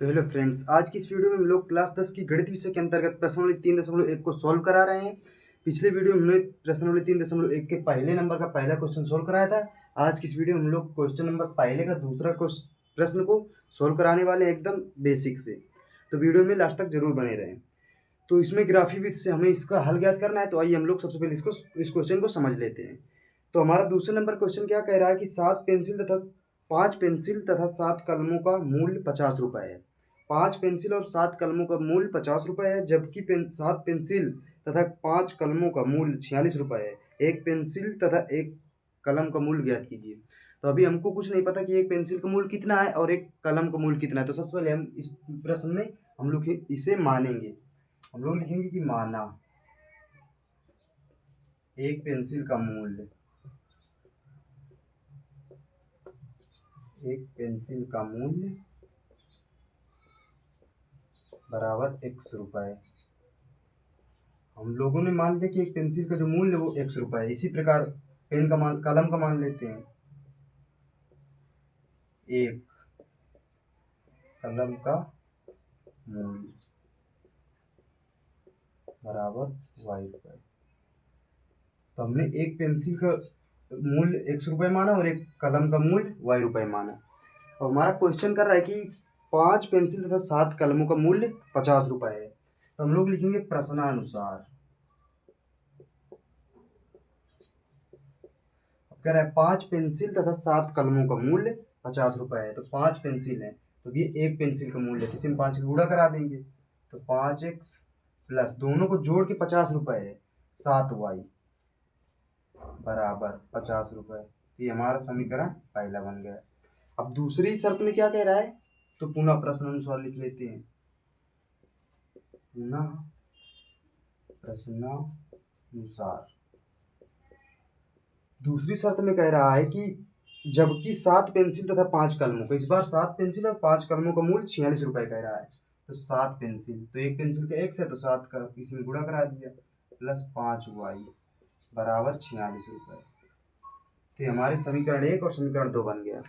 तो hello friends, आज की इस वीडियो में हम लोग क्लास 10 की गणित विषय के अंतर्गत प्रश्नावली 3.1 को सॉल्व करा रहे हैं। पिछले वीडियो में हमने प्रश्नावली 3.1 के पहले नंबर का पहला क्वेश्चन सॉल्व कराया था। आज की इस वीडियो में हम लोग क्वेश्चन नंबर पहले का दूसरा प्रश्न को सॉल्व कराने वाले हैं एकदम बेसिक से। तो वीडियो में लास्ट तक जरूर बने रहें। तो इसमें ग्राफी विधि से हमें इसका हल ज्ञात करना है। तो आइए हम लोग सबसे पहले इस क्वेश्चन को समझ लेते हैं। तो हमारा दूसरे नंबर क्वेश्चन क्या कह रहा है कि 5 पेंसिल तथा 7 कलमों का मूल्य 50 रुपये है। 5 पेंसिल और 7 कलमों का मूल्य 50 रुपये है, जबकि 7 पेंसिल तथा 5 कलमों का मूल्य 46 रुपये है। एक पेंसिल तथा एक कलम का मूल्य ज्ञात कीजिए। तो अभी हमको कुछ नहीं पता कि एक पेंसिल का मूल्य कितना है और एक कलम का मूल्य कितना है। तो सबसे पहले हम इस प्रश्न में हम लोग इसे मानेंगे। हम लोग लिखेंगे कि माना एक पेंसिल का मूल्य, एक पेंसिल का मूल्य बराबर x रुपये। हम लोगों ने मान लिया कि एक पेंसिल का जो मूल्य वो x रुपये है। इसी प्रकार पेन का मान, कलम का मान लेते हैं। एक कलम का मूल्य बराबर y रुपये। तो हमने एक पेंसिल का मूल्य x रुपये माना और एक कलम का मूल्य y रुपये माना। और हमारा क्वेश्चन कर रहा है कि 5 पेंसिल तथा 7 कलमों का मूल्य 50 रुपये है। तो हम लोग लिखेंगे प्रश्नानुसार। कह रहा है 5 पेंसिल तथा 7 कलमों का मूल्य 50 रुपये है। तो 5 पेंसिल है तो ये एक पेंसिल का मूल्य है, तो इसे 5 गुणा करा देंगे। तो 5x प्लस दोनों को जोड़ के 50 रुपये है, 7y बराबर 50 रुपये। तो ये हमारा समीकरण पहला बन गया। अब दूसरी शर्त में क्या कह रहा है, तो पुनः प्रश्न अनुसार लिख लेते हैं। पुनः प्रश्नानुसार दूसरी शर्त में कह रहा है कि जबकि 7 पेंसिल तथा 5 कलमों का, इस बार 7 पेंसिल और 5 कलमों का मूल्य 46 रुपये कह रहा है। तो 7 पेंसिल, तो एक पेंसिल का x है तो 7 का इसमें गुणा करा दिया, प्लस 5y बराबर 46 रुपये। तो हमारे समीकरण 1 और समीकरण 2 बन गया।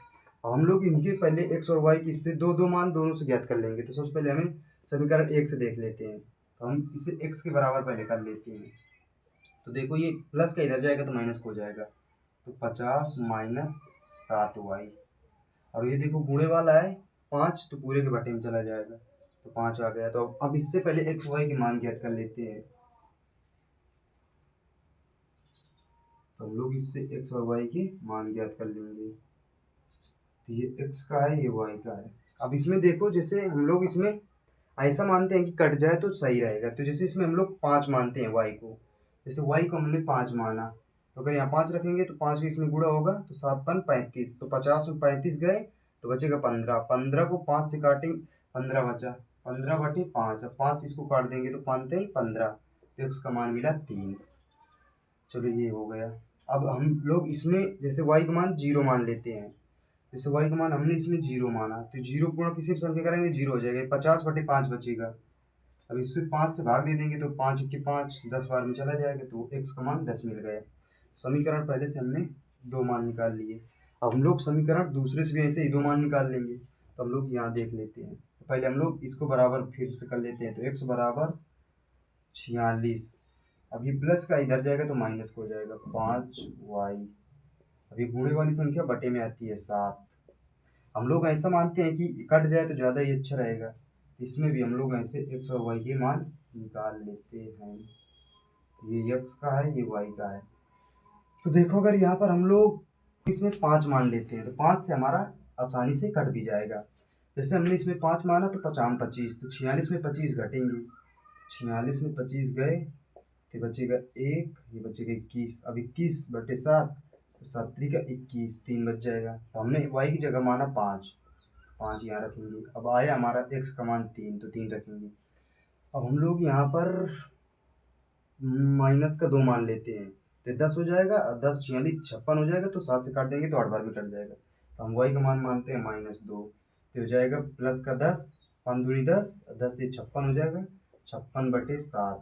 अब हम लोग इनके पहले x और y की इससे दो मान दोनों से ज्ञात कर लेंगे। तो सबसे पहले हमें समीकरण 1 से देख लेते हैं। तो हम इसे x के बराबर पहले कर लेते हैं। तो देखो ये प्लस का इधर जाएगा तो माइनस हो जाएगा। तो 50 माइनस 7y, और ये देखो गुणे वाला है 5 तो पूरे के बटे में चला जाएगा, तो 5 आ गया। तो अब इससे पहले x y के मान ज्ञात कर लेते हैं। तो हम लोग इससे x और y के मान ज्ञात कर लेंगे। तो ये x का है, ये y का है। अब इसमें देखो, जैसे हम लोग इसमें ऐसा मानते हैं कि कट जाए तो सही रहेगा। तो जैसे इसमें हम लोग 5 मानते हैं y को, जैसे y को हमने 5 माना, तो अगर यहाँ 5 रखेंगे तो 5 का इसमें गुणा होगा तो 7 5 35, तो 50 में 35 गए तो बचेगा 15। 15 को 5 से काटेंगे, 15 बचा, 15 बटे 5। अब 5 इसको काट देंगे तो 5 15, तो उसका मान मिला 3। चलो ये हो गया। अब हम लोग इसमें जैसे y का मान 0 मान लेते हैं। जैसे y का मान हमने इसमें 0 माना, तो 0 गुणा किसी भी संख्या करेंगे 0 हो जाएगा, 50 बटे 5 बचेगा। अब इससे 5 से भाग दे देंगे तो 5 के 5 10 बार में चला जाएगा, तो x का मान 10 मिल गया। समीकरण पहले से हमने 2 मान निकाल लिए। अब हम लोग समीकरण दूसरे से भी ऐसे ही 2 मान निकाल लेंगे। तो हम लोग यहाँ देख लेते हैं। तो पहले हम लोग इसको बराबर फिर से कर लेते हैं। तो x बराबर 46, अब ये प्लस का इधर जाएगा तो माइनस हो जाएगा 5y। अब ये गुणे वाली संख्या बटे में आती है 7। हम लोग ऐसा मानते हैं कि कट जाए तो ज़्यादा ही अच्छा रहेगा। इसमें भी हम लोग ऐसे x और y के मान निकाल लेते हैं। ये x का है, ये y का है। तो देखो अगर यहाँ पर हम लोग इसमें 5 मान लेते हैं तो 5 से हमारा आसानी से कट भी जाएगा। जैसे हमने इसमें 5 माना तो 5 25, तो 46 में 25 घटेंगे, 46 में 25 गए तो बचेगा 1, ये बचेगा 21। अब 21 बटे 7 तो 7 का 21, 3 बच जाएगा। तो हमने y की जगह माना 5, 5 यहाँ रखेंगे। अब आया हमारा x का मान 3, तो 3 रखेंगे। अब हम लोग यहाँ पर माइनस का 2 मान लेते हैं, तो 10 हो जाएगा, 10 46 56 हो जाएगा, तो 7 से काट देंगे तो 8 बार में कट जाएगा। तो हम y का मान मानते हैं -2, तो हो जाएगा प्लस का 10, 5 दूनी 10, 10 से 56 हो जाएगा, 56 बटे 7,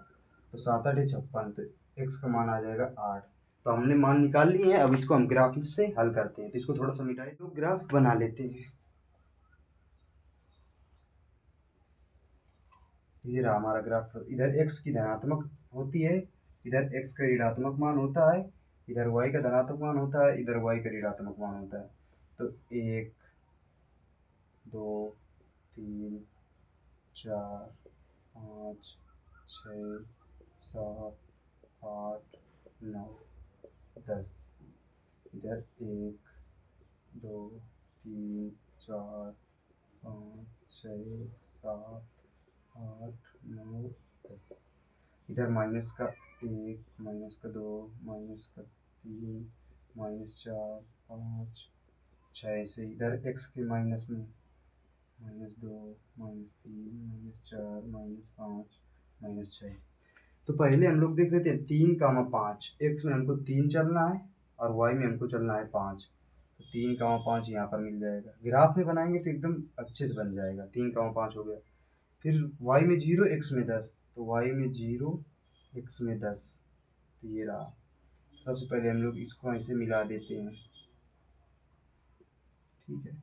तो 7 8 56, तो x का मान आ जाएगा 8। तो हमने मान निकाल लिए हैं। अब इसको हम ग्राफ से हल करते हैं। तो इसको थोड़ा सा मिटाए तो ग्राफ बना लेते हैं। तो ये रहा हमारा ग्राफ। इधर x की धनात्मक होती है, इधर x का ऋणात्मक मान होता है, इधर y का धनात्मक मान होता है, इधर y का ऋणात्मक मान होता है। तो 1 2 3 4 5 6 7 8 9 10। इधर 1 2 3 4 5 6 7 8 9 10। इधर माइनस का 1 माइनस का 2 माइनस का 3 -4 5 6 से इधर x के माइनस में -2 -3 -4 -5 -6। तो पहले हम लोग देख लेते हैं 3, 5 x में हमको 3 चलना है और y में हमको चलना है 5। तो 3, 5 यहाँ पर मिल जाएगा। ग्राफ में बनाएंगे तो एकदम अच्छे से बन जाएगा। 3, 5 हो गया। फिर y में 0 x में 10, तो y में 0 x में 10, तो ये रहा। सबसे पहले हम लोग इसको ऐसे मिला देते हैं, ठीक है।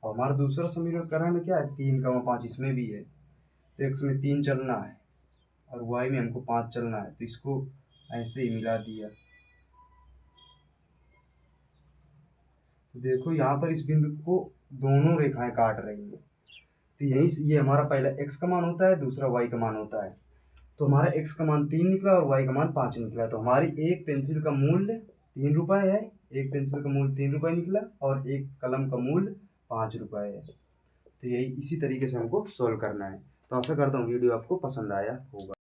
और हमारा दूसरा समीकरण में क्या है, 3, 5 इसमें भी है। तो x में 3 चलना है और y में हमको 5 चलना है, तो इसको ऐसे ही मिला दिया। तो देखो यहाँ पर इस बिंदु को दोनों रेखाएं काट रही है। तो यही ये हमारा पहला x का मान होता है, दूसरा y का मान होता है। तो हमारा x का मान 3 निकला और y का मान 5 निकला। तो हमारी एक पेंसिल का मूल्य 3 रुपये है, एक पेंसिल का मूल्य 3 रुपये निकला और एक कलम का मूल्य 5 रुपये है। तो यही इसी तरीके से हमको सॉल्व करना है। तो आशा करता हूँ वीडियो आपको पसंद आया होगा।